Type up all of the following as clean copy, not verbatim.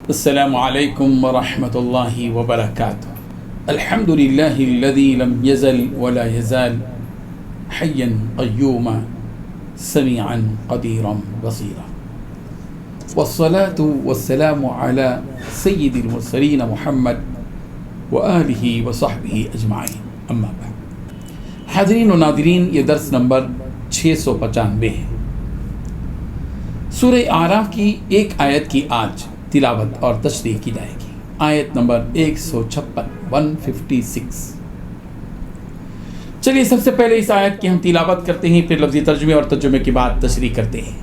السلام علیکم ورحمۃ اللہ وبرکاتہ. الحمد للہ الذی لم یزل ولا یزال حیا قیوما سمیعا قدیرا بصیرا والصلاة والسلام علی سید المرسلین محمد وآلہ وصحبہ اجمعین. اما بعد، حاضرین و ناظرین، یہ درس نمبر 695 ہے. سورہ اعراف کی ایک آیت کی آج تلاوت اور تشریح کی جائے گی. آیت نمبر 156. چلیے سب سے پہلے اس آیت کی ہم تلاوت کرتے ہیں، پھر لفظی ترجمے اور ترجمے کے بعد تشریح کرتے ہیں.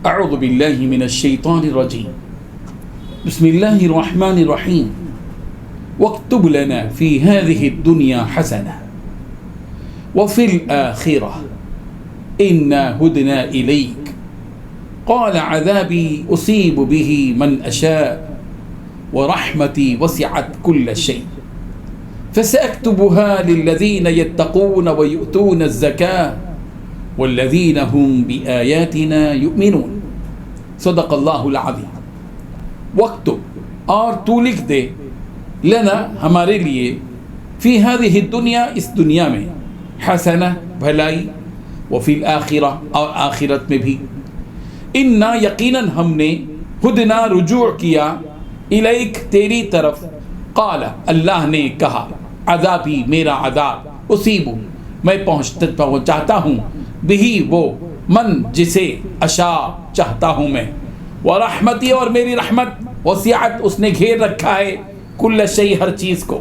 اعوذ باللہ من الشیطان الرجیم. بسم اللہ الرحمن الرحیم. واکتب لنا فی هذه الدنیا حسنہ وفی الآخرہ انا ہدنا الیک قال عذابی اصیب به من اشاء ورحمتی وسعت كل شيء فسأكتبها للذین يتقون ويؤتون الزکاة والذین هم بآیاتنا یؤمنون. صدق اللہ العظیم. واکتب، اور تو لکھ دے، لنا ہمارے لیے، فی هذه الدنیا، اس دنیا میں، حسنہ بھلائی، وفی الآخرہ اور آخرت میں بھی، انا یقیناً ہم نے، ہدنا رجوع کیا، الیک تیری طرف، قال اللہ نے کہا، عذابی میرا عذاب، اصیب میں پہنچاتا ہوں، بہی وہ، من جسے، اشا چاہتا ہوں میں، ورحمتی اور میری رحمت، وسعت اس نے گھیر رکھا ہے، کل شیء ہر چیز کو،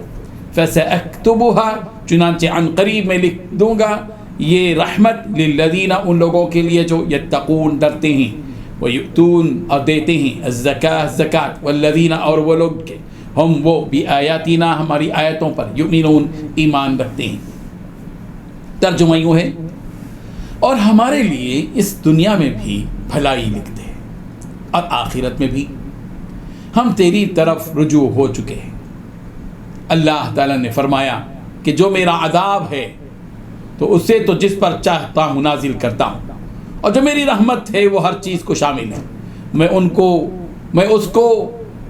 فسأکتبها چنانچہ عن قریب میں لکھ دوں گا یہ رحمت، للذین ان لوگوں کے لیے جو یتقون ڈرتے ہیں، ویؤتون اور دیتے ہیں، الزکاة زکات، والذین اور وہ لوگ کے، ہم وہ، بآیاتنا ہماری آیتوں پر، یؤمنون ایمان رکھتے ہیں. ترجمہ یوں ہے، اور ہمارے لیے اس دنیا میں بھی بھلائی لکھ دے اور آخرت میں بھی، ہم تیری طرف رجوع ہو چکے ہیں. اللہ تعالیٰ نے فرمایا کہ جو میرا عذاب ہے تو اسے تو جس پر چاہتا ہوں نازل کرتا ہوں، اور جو میری رحمت ہے وہ ہر چیز کو شامل ہے. میں اس کو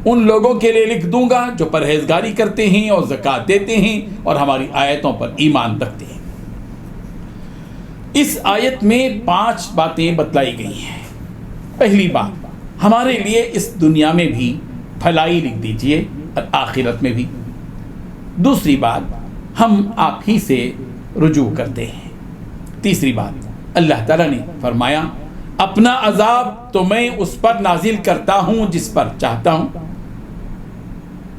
ان لوگوں کے لیے لکھ دوں گا جو پرہیزگاری کرتے ہیں اور زکوٰۃ دیتے ہیں اور ہماری آیتوں پر ایمان رکھتے ہیں. اس آیت میں 5 باتیں بتلائی گئی ہیں. پہلی بات، ہمارے لیے اس دنیا میں بھی بھلائی لکھ دیجئے اور آخرت میں بھی. دوسری بات، ہم آپ ہی سے رجوع کرتے ہیں. تیسری بات، اللہ تعالیٰ نے فرمایا اپنا عذاب تو میں اس پر نازل کرتا ہوں جس پر چاہتا ہوں.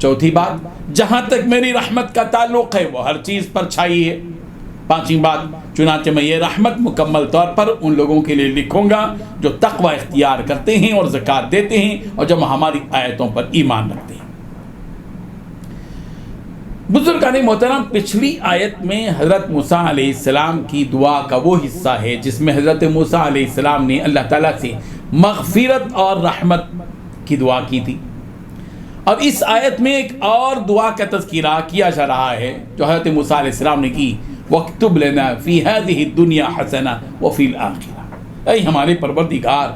چوتھی بات، جہاں تک میری رحمت کا تعلق ہے وہ ہر چیز پر چھائی ہے. پانچویں بات، چنانچہ میں یہ رحمت مکمل طور پر ان لوگوں کے لیے لکھوں گا جو تقوی اختیار کرتے ہیں اور زکوٰۃ دیتے ہیں اور جو ہماری آیتوں پر ایمان رکھتے ہیں. بزرگان محترم، پچھلی آیت میں حضرت موسیٰ علیہ السلام کی دعا کا وہ حصہ ہے جس میں حضرت موسیٰ علیہ السلام نے اللہ تعالیٰ سے مغفرت اور رحمت کی دعا کی تھی. اور اس آیت میں ایک اور دعا کا تذکرہ کیا جا رہا ہے جو حضرت موسیٰ علیہ السلام نے کی، وَاکْتُبْ لَنَا فِي هَذِهِ الدُّنْيَا حَسَنَةً وَفِي الْآخِرَةِ. اے ہمارے پروردگار،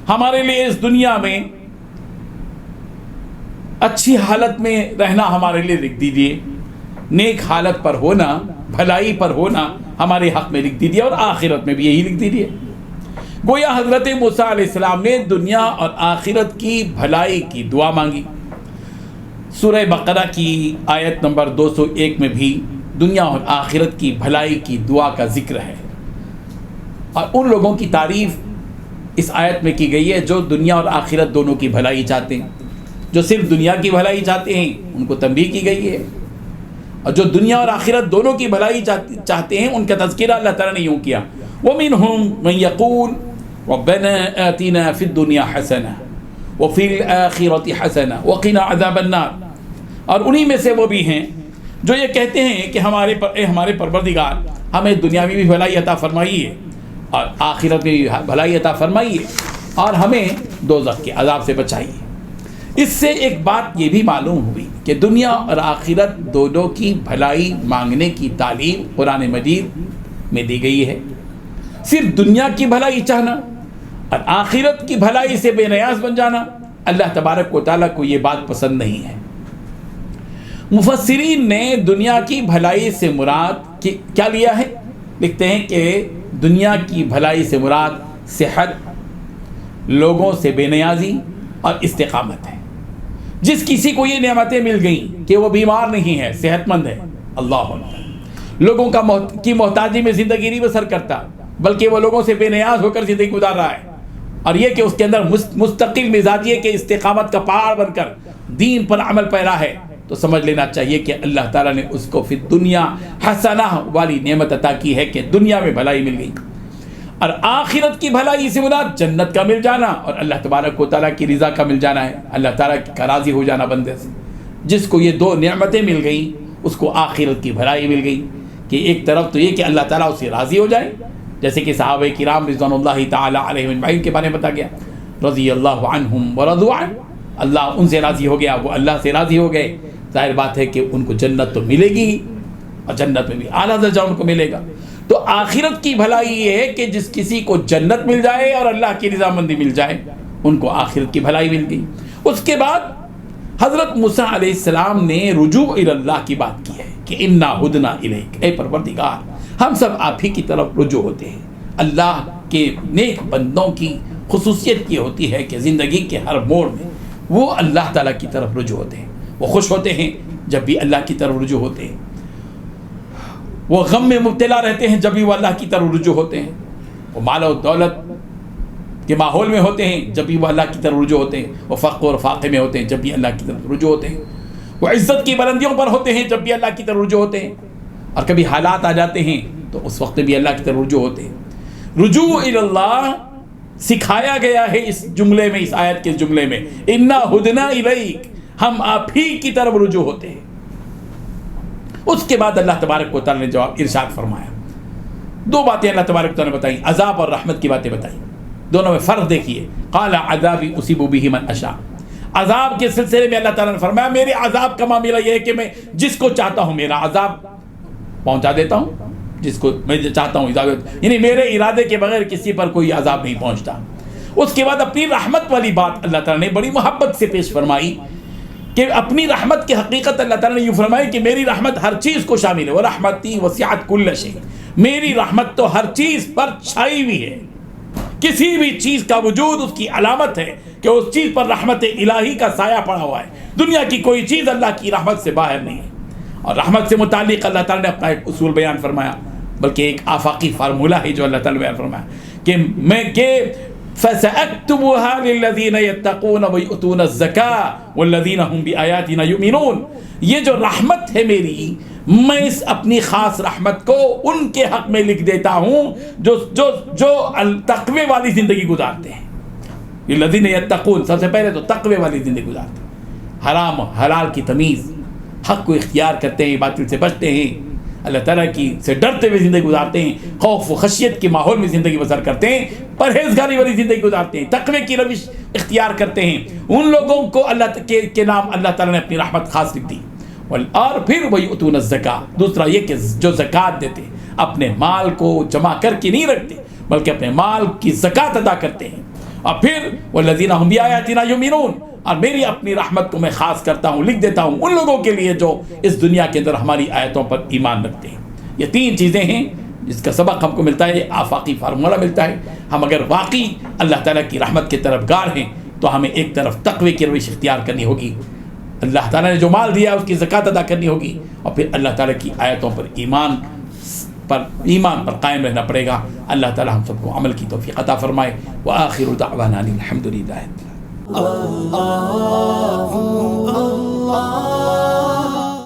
ہمارے لیے اس دنیا میں اچھی حالت میں رہنا ہمارے لیے لکھ دیجئے، نیک حالت پر ہونا، بھلائی پر ہونا ہمارے حق میں لکھ دیجئے، اور آخرت میں بھی یہی لکھ دیجئے. گویا حضرت موسیٰ علیہ السلام نے دنیا اور آخرت کی بھلائی کی دعا مانگی. سورہ بقرہ کی آیت نمبر 201 میں بھی دنیا اور آخرت کی بھلائی کی دعا کا ذکر ہے، اور ان لوگوں کی تعریف اس آیت میں کی گئی ہے جو دنیا اور آخرت دونوں کی بھلائی چاہتے ہیں. جو صرف دنیا کی بھلائی چاہتے ہیں ان کو تنبیہ کی گئی ہے، اور جو دنیا اور آخرت دونوں کی بھلائی چاہتے ہیں ان کا تذکرہ اللہ تعالیٰ نے یوں کیا، وَمِنْهُمْ مَنْ يَقُولُ رَبَّنَا آتِنَا فِي الدُّنْيَا حَسَنَةً وَفِي الْآخِرَةِ حَسَنَةً وَقِنَا عَذَابَ النَّارِ. اور انہی میں سے وہ بھی ہیں جو یہ کہتے ہیں کہ ہمارے پروردگار ہمیں دنیا میں بھی بھلائی عطا فرمائیے اور آخرت میں بھی بھلائی عطا فرمائیے اور ہمیں دوزخ کے عذاب سے بچائیے. اس سے ایک بات یہ بھی معلوم ہوئی کہ دنیا اور آخرت دونوں کی بھلائی مانگنے کی تعلیم قرآن مجید میں دی گئی ہے. صرف دنیا کی بھلائی چاہنا اور آخرت کی بھلائی سے بے نیاز بن جانا، اللہ تبارک و تعالیٰ کو یہ بات پسند نہیں ہے۔ مفسرین نے دنیا کی بھلائی سے مراد کیا لیا ہے؟ لکھتے ہیں کہ دنیا کی بھلائی سے مراد صحت، لوگوں سے بے نیازی اور استقامت ہے۔ جس کسی کو یہ نعمتیں مل گئیں کہ وہ بیمار نہیں ہے، صحت مند ہے، اللہ لوگوں کی محتاجی میں زندگی نہیں بسر کرتا، بلکہ وہ لوگوں سے بے نیاز ہو کر زندگی گزار رہا ہے، اور یہ کہ اس کے اندر مستقل مزاجی ہے کہ استقامت کا پہاڑ بن کر دین پر عمل پیرا ہے، تو سمجھ لینا چاہیے کہ اللہ تعالیٰ نے اس کو فی دنیا حسنہ والی نعمت عطا کی ہے کہ دنیا میں بھلائی مل گئی، اور آخرت کی بھلائی سے مراد جنت کا مل جانا اور اللہ تبارک و تعالیٰ کی رضا کا مل جانا ہے، اللہ تعالیٰ کا راضی ہو جانا بندے سے۔ جس کو یہ دو نعمتیں مل گئیں اس کو آخرت کی بھلائی مل گئی، کہ ایک طرف تو یہ کہ اللہ تعالیٰ اسے راضی ہو جائے، جیسے کہ صحابہ کرام رضوان اللہ تعالی علیہم اجمعین کے بارے میں بتا گیا، رضی اللہ عنہم ورضوا عنہ، اللہ ان سے راضی ہو گیا، وہ اللہ سے راضی ہو گئے۔ ظاہر بات ہے کہ ان کو جنت تو ملے گی اور جنت میں بھی اعلیٰ درجہ ان کو ملے گا۔ تو آخرت کی بھلائی یہ ہے کہ جس کسی کو جنت مل جائے اور اللہ کی رضامندی مل جائے، ان کو آخرت کی بھلائی مل گئی۔ اس کے بعد حضرت موسیٰ علیہ السلام نے رجوع الی اللہ کی بات کی ہے کہ انا ہدنا الیک، اے پروردگار ہم سب آپ ہی کی طرف رجوع ہوتے ہیں۔ اللہ کے نیک بندوں کی خصوصیت یہ ہوتی ہے کہ زندگی کے ہر موڑ میں وہ اللہ تعالیٰ کی طرف رجوع ہوتے ہیں، وہ خوش ہوتے ہیں جب بھی اللہ کی طرف رجوع ہوتے ہیں، وہ غم میں مبتلا رہتے ہیں جب بھی وہ اللہ کی طرف رجوع ہوتے ہیں، وہ مال و دولت کے ماحول میں ہوتے ہیں جب بھی وہ اللہ کی طرف رجوع ہوتے ہیں، وہ فقر اور فاقے میں ہوتے ہیں جب بھی اللہ کی طرف رجوع ہوتے ہیں، وہ عزت کی بلندیوں پر ہوتے ہیں جب بھی اللہ کی طرف رجوع ہوتے ہیں، اور کبھی حالات آ جاتے ہیں تو اس وقت بھی اللہ کی طرف رجوع ہوتے ہیں۔ رجوع الی اللہ سکھایا گیا ہے اس جملے میں، اس آیت کے جملے میں، انا ہدنا الیک، ہم آپ ہی کی طرف رجوع ہوتے ہیں۔ اس کے بعد اللہ تبارک و تعالیٰ نے جواب ارشاد فرمایا، دو باتیں اللہ تبارک و تعالیٰ نے بتائیں، عذاب اور رحمت کی باتیں بتائیں، دونوں میں فرق دیکھیے۔ قال عذابی اصیب بہ من اشاء، عذاب کے سلسلے میں اللہ تعالیٰ نے فرمایا میرے عذاب کا معاملہ یہ ہے کہ میں جس کو چاہتا ہوں میرا عذاب پہنچا دیتا ہوں، جس کو میں چاہتا ہوں یعنی میرے ارادے کے بغیر کسی پر کوئی عذاب نہیں پہنچتا۔ اس کے بعد اپنی رحمت والی بات اللہ تعالیٰ نے بڑی محبت سے پیش فرمائی کہ اپنی رحمت کی حقیقت اللہ تعالیٰ نے یوں فرمائی کہ میری رحمت ہر چیز کو شامل ہے، وَرَحْمَتِي وَسِعَتْ كُلَّ شَيْءٍ، میری رحمت تو ہر چیز پر چھائی ہوئی ہے، کسی بھی چیز کا وجود اس کی علامت ہے کہ اس چیز پر رحمت الہی کا سایہ پڑا ہوا ہے، دنیا کی کوئی چیز اللہ کی رحمت سے باہر نہیں ہے۔ اور رحمت سے متعلق اللہ تعالیٰ نے اپنا ایک اصول بیان فرمایا، بلکہ ایک آفاقی فارمولہ ہے جو اللہ تعالیٰ نے بیان فرمایا کہ میں کہ فَسَأَكْتُبُهَا لِلَّذِينَ يَتَّقُونَ وَيُؤْتُونَ الزَّكَاةَ وَالَّذِينَ هُمْ بِآيَاتِنَا يُؤْمِنُونَ، یہ جو رحمت ہے میری، میں اس اپنی خاص رحمت کو ان کے حق میں لکھ دیتا ہوں جو تقوی والی زندگی گزارتے ہیں۔ الذین یتقون، سب سے پہلے تو تقوی والی زندگی گزارتے ہیں، حرام حلال کی تمیز، حق کو اختیار کرتے ہیں، باطل سے بچتے ہیں، اللہ تعالیٰ کی سے ڈرتے ہوئے زندگی گزارتے ہیں، خوف و خشیت کے ماحول میں زندگی بسر کرتے ہیں، پرہیزگاری والی زندگی گزارتے ہیں، تقوی کی روش اختیار کرتے ہیں، ان لوگوں کو اللہ کے نام اللہ تعالیٰ نے اپنی رحمت خاص لکھ دی۔ اور پھر وَيُؤْتُونَ الزَّكَاةَ، دوسرا یہ کہ جو زکوٰۃ دیتے، اپنے مال کو جمع کر کے نہیں رکھتے بلکہ اپنے مال کی زکوٰۃ ادا کرتے ہیں، اور پھر وَالَّذِينَ هُمْ بِآيَاتِنَا يُؤْمِنُونَ، اور میری اپنی رحمت کو میں خاص کرتا ہوں، لکھ دیتا ہوں ان لوگوں کے لیے جو اس دنیا کے اندر ہماری آیتوں پر ایمان رکھتے ہیں۔ یہ تین چیزیں ہیں جس کا سبق ہم کو ملتا ہے، آفاقی فارمولہ ملتا ہے۔ ہم اگر واقعی اللہ تعالیٰ کی رحمت کے طرفگار ہیں تو ہمیں ایک طرف تقوی کی روش اختیار کرنی ہوگی، اللہ تعالیٰ نے جو مال دیا اس کی زکوٰۃ ادا کرنی ہوگی، اور پھر اللہ تعالیٰ کی آیتوں پر ایمان پر قائم رہنا پڑے گا۔ اللہ تعالیٰ ہم سب کو عمل کی توفیق عطا فرمائے۔ وآخر دعوانا الحمد للہ۔